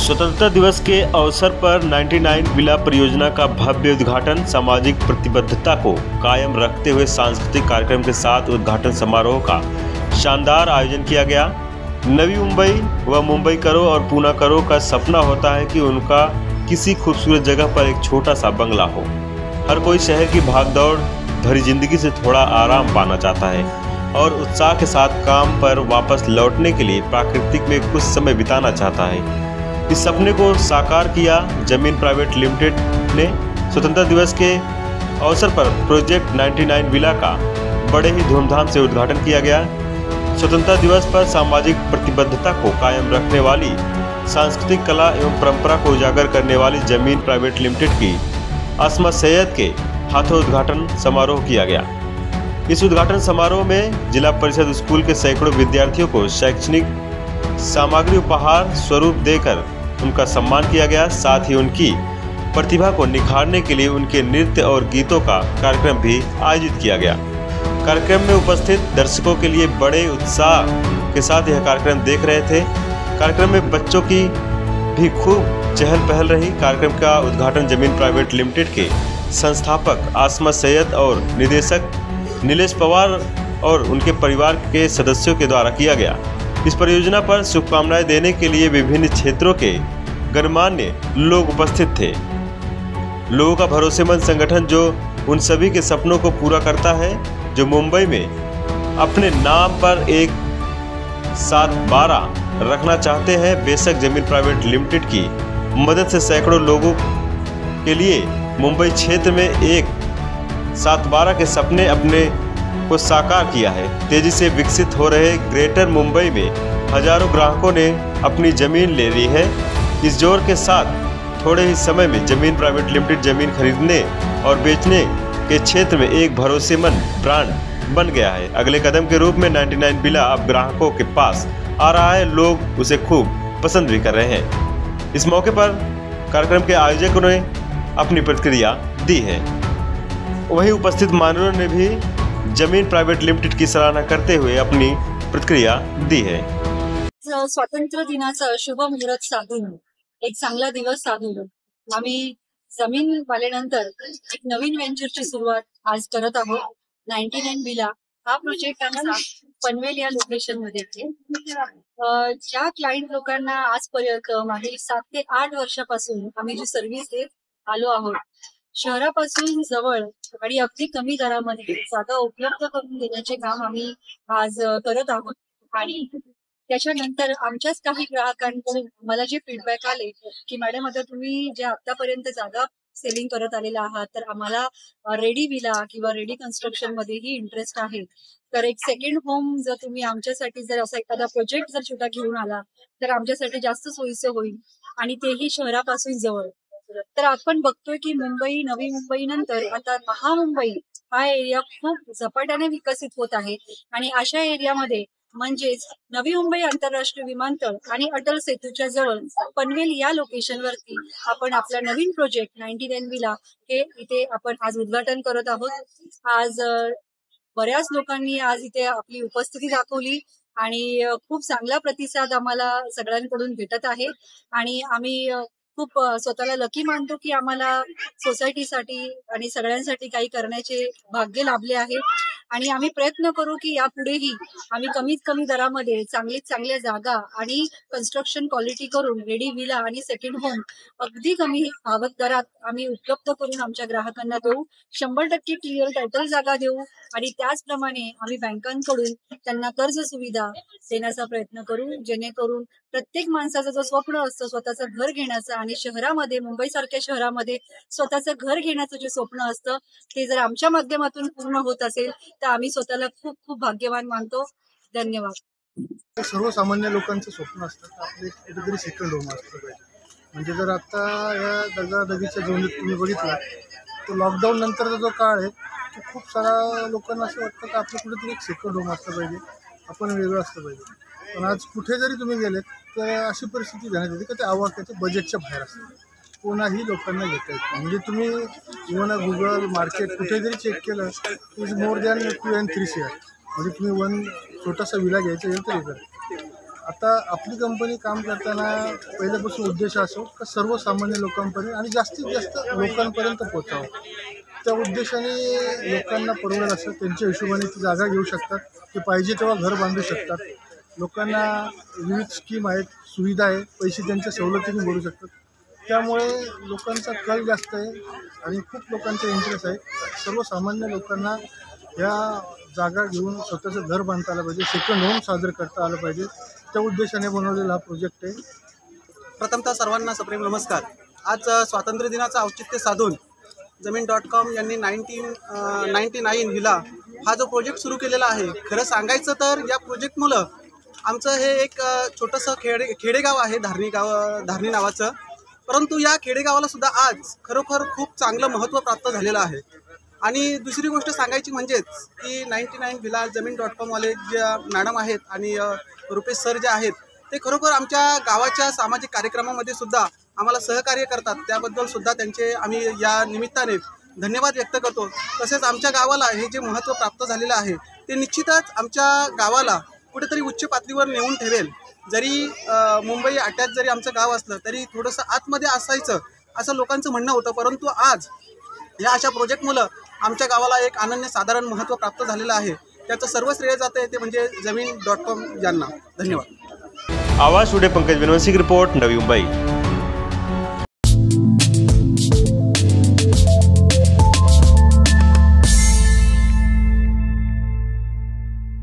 स्वतंत्रता दिवस के अवसर पर 99 विला परियोजना का भव्य उद्घाटन सामाजिक प्रतिबद्धता को कायम रखते हुए सांस्कृतिक कार्यक्रम के साथ उद्घाटन समारोह का शानदार आयोजन किया गया। नवी मुंबई व मुंबई करो और पूना करो का सपना होता है कि उनका किसी खूबसूरत जगह पर एक छोटा सा बंगला हो। हर कोई शहर की भागदौड़ भरी जिंदगी से थोड़ा आराम पाना चाहता है और उत्साह के साथ काम पर वापस लौटने के लिए प्राकृतिक में कुछ समय बिताना चाहता है। इस सपने को साकार किया जमीन प्राइवेट लिमिटेड ने। स्वतंत्रता दिवस के अवसर पर प्रोजेक्ट 99 विला का बड़े ही धूमधाम से उद्घाटन किया गया। स्वतंत्रता दिवस पर सामाजिक प्रतिबद्धता को कायम रखने वाली सांस्कृतिक कला एवं परंपरा को उजागर करने वाली जमीन प्राइवेट लिमिटेड की आसमा सैयद के हाथों उद्घाटन समारोह किया गया। इस उद्घाटन समारोह में जिला परिषद स्कूल के सैकड़ों विद्यार्थियों को शैक्षणिक सामग्री उपहार स्वरूप देकर उनका सम्मान किया गया। साथ ही उनकी प्रतिभा को निखारने के लिए उनके नृत्य और गीतों का कार्यक्रम भी आयोजित किया गया। कार्यक्रम में उपस्थित दर्शकों के लिए बड़े उत्साह के साथ यह कार्यक्रम देख रहे थे। कार्यक्रम में बच्चों की भी खूब चहल पहल रही। कार्यक्रम का उद्घाटन जमीन प्राइवेट लिमिटेड के संस्थापक आसमा सैयद और निदेशक नीलेश पवार और उनके परिवार के सदस्यों के द्वारा किया गया। इस परियोजना पर शुभकामनाएं देने के लिए विभिन्न क्षेत्रों के गणमान्य लोग उपस्थित थे। लोगों का भरोसेमंद संगठन जो उन सभी के सपनों को पूरा करता है जो मुंबई में अपने नाम पर एक 712 रखना चाहते हैं। बेशक जमीन प्राइवेट लिमिटेड की मदद से सैकड़ों लोगों के लिए मुंबई क्षेत्र में एक 712 के सपने अपने को साकार किया है। तेजी से विकसित हो रहे ग्रेटर मुंबई में हजारों ग्राहकों ने अपनी जमीन ले ली है। इस जोर के साथ थोड़े ही समय में जमीन प्राइवेट लिमिटेड जमीन खरीदने और बेचने के क्षेत्र में एक भरोसेमंद ब्रांड बन गया है। अगले कदम के रूप में 99 विला अब ग्राहकों के पास आ रहा है। लोग उसे खूब पसंद भी कर रहे हैं। इस मौके पर कार्यक्रम के आयोजकों ने अपनी प्रतिक्रिया दी है। वहीं उपस्थित मान्यवरों ने भी जमीन प्राइवेट लिमिटेड की सराहना करते हुए अपनी प्रतिक्रिया दी है। स्वातंत्र्य दिनाचा शुभ मुहूर्त साधून एक चांगला दिवस साधून आम्ही जमीन वाल्यानंतर एक नवीन व्हेंचरची सुरुवात आज करत आहोत। 99 विला हा प्रोजेक्ट आमचा पनवेल या लोकेशन मध्ये आहे। ज्या क्लायंट लोकांना आजपर्यंत मागील 7 ते 8 वर्षापासून आम्ही जी सर्व्हिस देत आलो आहोत, शहरापासून जवळ आणि अगदी कमी दरामध्ये जागा उपलब्ध करून देण्याचे काम आम्ही आज करत आहोत। आणि त्याच्यानंतर आमच्याच काही ग्राहकांकडून मला जे फीडबॅक आले की मॅडम आता तुम्ही जे आतापर्यंत जागा सेलिंग करत आलेला आहात तर आम्हाला रेडी विला किंवा रेडी कन्स्ट्रक्शन मध्येही इंटरेस्ट आहे, तर एक सेकंड होम जर तुम्ही आमच्यासाठी जर असा एखादा प्रोजेक्ट जर छोटा घेऊन आला तर आमच्यासाठी जास्त सोयीचं होईल आणि तेही शहरापासून जवळ। तर आपण बघतोय की मुंबई नवी मुंबई नंतर आता महामुंबई हा एरिया खूप झपाट्याने विकसित होत आहे आणि अशा एरियामध्ये म्हणजेच नवी मुंबई आंतरराष्ट्रीय विमानतळ आणि अटल सेतूच्या जवळ पनवेल या लोकेशनवरती आपण आपला नवीन प्रोजेक्ट 99 विला हे इथे आपण आज उद्घाटन करत आहोत। आज बऱ्याच लोकांनी आज इथे आपली उपस्थिती दाखवली आणि खूप चांगला प्रतिसाद आम्हाला सगळ्यांकडून भेटत आहे आणि आम्ही खूप स्वतःला लकी मानतो की आम्हाला सोसायटीसाठी आणि सगळ्यांसाठी काही करण्याचे भाग्य लाभले आहे आणि आम्ही प्रयत्न करू की यापुढेही आम्ही कमीत कमी दरामध्ये चांगल्या जागा आणि कन्स्ट्रक्शन क्वालिटी करून रेडी विला आणि सेकंड होम अगदी कमी आवक दरात आम्ही उपलब्ध करून आमच्या ग्राहकांना देऊ। 100% क्लिअर टायटल जागा देऊ आणि त्याचप्रमाणे आम्ही बँकांकडून त्यांना कर्ज सुविधा देण्याचा प्रयत्न करू, जेणेकरून प्रत्येक माणसाचं जो स्वप्न असतं स्वतःचं घर घेण्याचं आणि शहरामध्ये मुंबई सारख्या शहरामध्ये स्वतःचं घर घेण्याचं जे स्वप्न असतं ते जर आमच्या माध्यमातून पूर्ण होत असेल तर आम्ही स्वतःला खूप खूप भाग्यवान मानतो। धन्यवाद। सर्वसामान्य लोकांचं स्वप्न असतं आपले कुठेतरी सेकंड होम असतं पाहिजे। म्हणजे जर आता या दगादगीच्या जीवनात तुम्ही बघितलं तर लॉकडाऊन नंतरचा जो काळ आहे तो खूप सारा लोकांना असं वाटतं की आपलं कुठेतरी एक सेकंड होम असलं पाहिजे, आपण वेगळं असलं पाहिजे। पण आज कुठे जरी तुम्ही गेलेत तर अशी परिस्थिती जाण्यात येते की ते आवाक्याच्या बजेटच्या बाहेर असतं, कोणाही लोकांना घेता येत नाही। म्हणजे तुम्ही इव्हन गुगल मार्केट कुठे जरी चेक केलं is more than 2 and 3 CR। म्हणजे तुम्ही छोटासा विला घ्यायचा असेल तरी आता आपली कंपनी काम करताना पहिल्यापासून उद्देश असो का सर्वसामान्य लोकांपर्यंत आणि जास्तीत जास्त लोकांपर्यंत पोहोचावं. त्या उद्देशाने लोकांना परवडेल असं त्यांच्या हिशोबाने ती जागा घेऊ शकतात, ते पाहिजे तेव्हा घर बांधू शकतात. लोकांना विविध स्कीम आहेत, सुविधा आहे, पैसे त्यांच्या सवलतीने भरू शकतात. त्यामुळे लोकांचा कल जास्त आहे आणि खूप लोकांचा इंटरेस्ट आहे. सर्वसामान्य लोकांना या जागा घेऊन स्वतःचं घर बांधता आलं पाहिजे, सेकंड होम साजरं करता आलं पाहिजे. त्या उद्देशाने बनवलेला हा प्रोजेक्ट आहे. प्रथमतः सर्वांना सप्रेम नमस्कार. आज स्वातंत्र्य दिनाचं औचित्य साधून जमीन.com यांनी 1999 विला हा जो प्रोजेक्ट सुरू केलेला आहे, खरं सांगायचं तर या प्रोजेक्टमुळं आमचं हे एक छोटंसं खेडेगाव आहे, धारणी नावाचं. परंतु या खेडेगावाला सुद्धा आज खरोखर खूप चांगलं महत्त्व प्राप्त झालेलं आहे. आणि दुसरी गोष्ट सांगायची म्हणजेच की 99 विला जमीन.com वाले जे मॅडम आहेत आणि रुपेश सर जे आहेत, ते खरोखर आमच्या गावाच्या सामाजिक कार्यक्रमामध्ये सुद्धा आम्हाला सहकार्य करतात. त्याबद्दल सुद्धा त्यांचे आम्ही या निमित्ताने धन्यवाद व्यक्त करतो. तसेच आमच्या गावाला हे जे महत्त्व प्राप्त झालेलं आहे ते निश्चितच आमच्या गावाला कुठेतरी उच्च पातळीवर नेऊन ठेवेल. जरी मुंबई अटॅच जरी आमचं गाव असलं तरी थोडंसं आतमध्ये असायचं असं लोकांचं म्हणणं होतं. परंतु आज या अशा प्रोजेक्टमुळं आमच्या गावाला एक अनन्यसाधारण महत्त्व प्राप्त झालेलं आहे. त्याचं सर्व श्रेय जातं ते म्हणजे जमीन.com यांना. धन्यवाद. आवाज स्टुडिओ पंकज विनवंशी की रिपोर्ट, नवी मुंबई.